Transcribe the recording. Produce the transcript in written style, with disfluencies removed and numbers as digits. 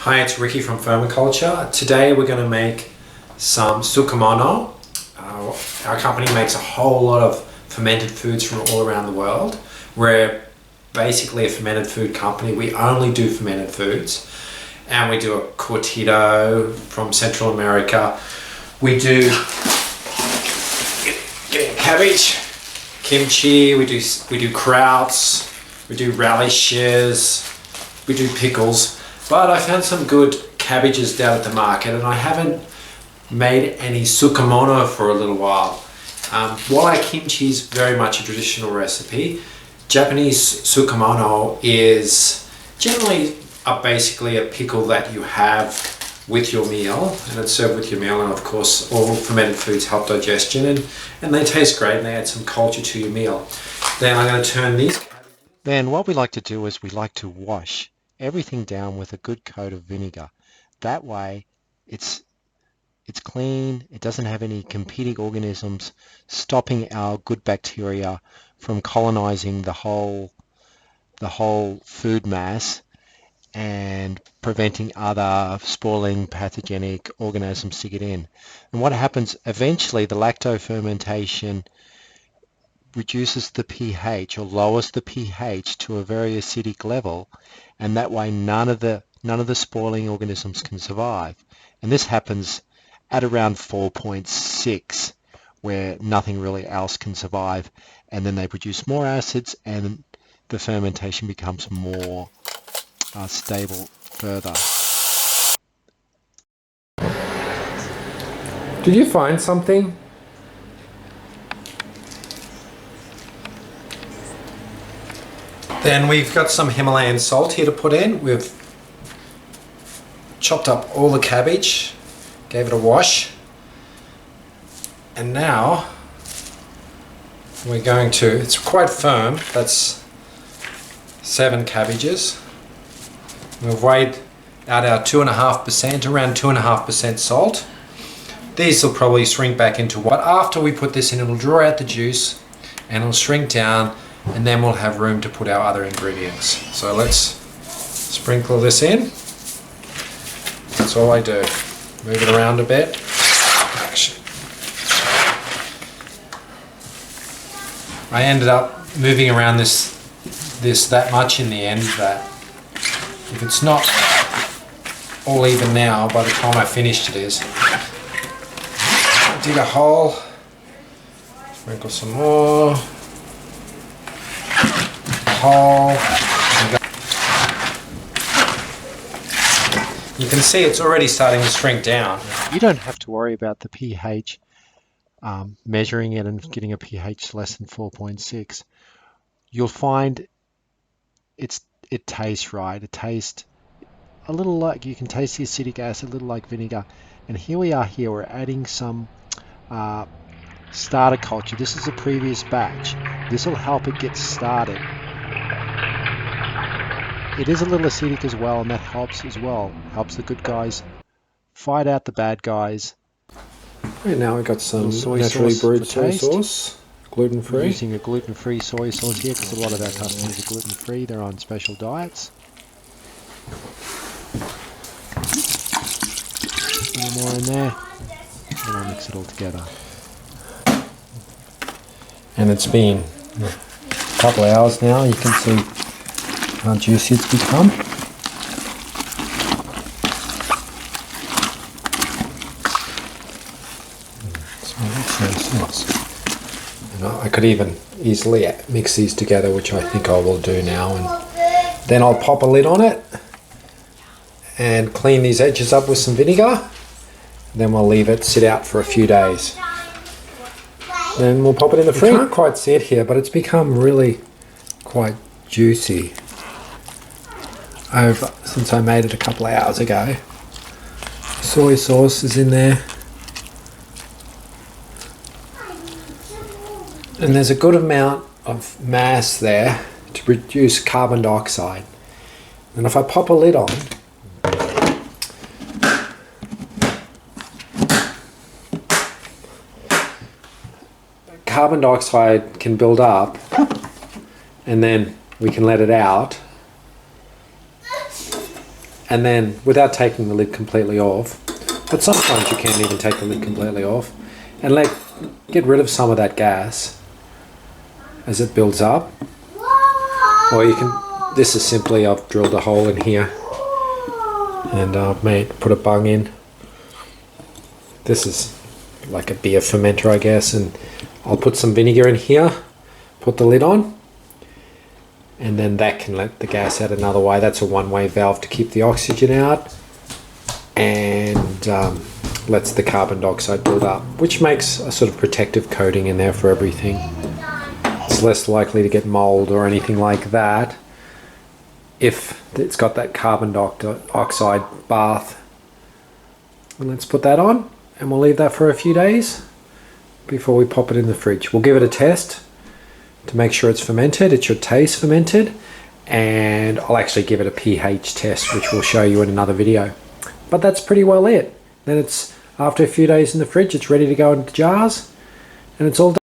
Hi, it's Ricky from Fermenculture. Today we're going to make some Tsukemono. Our company makes a whole lot of fermented foods from all around the world. We're basically a fermented food company. We only do fermented foods. And we do a curtido from Central America. We do cabbage, kimchi, we do krauts, we do radishes, we do pickles. But I found some good cabbages down at the market and I haven't made any Tsukemono for a little while. While kimchi is very much a traditional recipe, Japanese Tsukemono is generally basically a pickle that you have with your meal, and it's served with your meal, and of course all fermented foods help digestion and they taste great and they add some culture to your meal. Then I'm going to turn these. Then what we like to do is we like to wash everything down with a good coat of vinegar. That way it's clean, it doesn't have any competing organisms stopping our good bacteria from colonizing the whole food mass and preventing other spoiling pathogenic organisms to get in. And what happens eventually, the lacto fermentation reduces the pH or lowers the pH to a very acidic level, and that way none of the spoiling organisms can survive. And this happens at around 4.6, where nothing really else can survive, and then they produce more acids and the fermentation becomes more stable further. Did you find something? Then we've got some Himalayan salt here to put in. We've chopped up all the cabbage, gave it a wash, and now we're going to, it's quite firm, that's 7 cabbages. We've weighed out our 2.5%, around 2.5% salt. These will probably shrink back into what, after we put this in, it'll draw out the juice and it'll shrink down, and then we'll have room to put our other ingredients. So let's sprinkle this in. That's all I do. Move it around a bit. I ended up moving around this that much in the end that if it's not all even now, by the time I finished it is. Dig a hole, sprinkle some more. You can see it's already starting to shrink down. You don't have to worry about the pH, measuring it and getting a pH less than 4.6. You'll find it tastes right. It tastes a little like, you can taste the acidic acid, a little like vinegar. And here we are here, we're adding some starter culture. This is a previous batch. This will help it get started. It is a little acidic as well, and that helps as well. Helps the good guys fight out the bad guys. Right now we've got some naturally brewed soy sauce, gluten-free. We're using a gluten-free soy sauce here because a lot of our customers are gluten-free. They're on special diets. A little more in there, and I'll mix it all together. And it's been a couple of hours now. You can see how juicy it's become. So that's nice. And I could even easily mix these together, which I think I will do now. And then I'll pop a lid on it and clean these edges up with some vinegar. Then we'll leave it sit out for a few days. Then we'll pop it in the fridge. You can't quite see it here, but it's become really quite juicy since I made it a couple of hours ago. Soy sauce is in there. And there's a good amount of mass there to reduce carbon dioxide. And if I pop a lid on, carbon dioxide can build up and then we can let it out and then without taking the lid completely off, but sometimes you can't even take the lid completely off, and get rid of some of that gas as it builds up. Or you can, this is simply, I've drilled a hole in here and put a bung in. This is like a beer fermenter, I guess, and I'll put some vinegar in here, put the lid on, and then that can let the gas out another way. That's a one-way valve to keep the oxygen out, and lets the carbon dioxide build up, which makes a sort of protective coating in there for everything. It's less likely to get mold or anything like that if it's got that carbon dioxide bath. And let's put that on, and we'll leave that for a few days before we pop it in the fridge. We'll give it a test to make sure it's fermented. It should taste fermented, and I'll actually give it a pH test, which we'll show you in another video. But that's pretty well it. Then it's, after a few days in the fridge, it's ready to go into jars, and it's all done.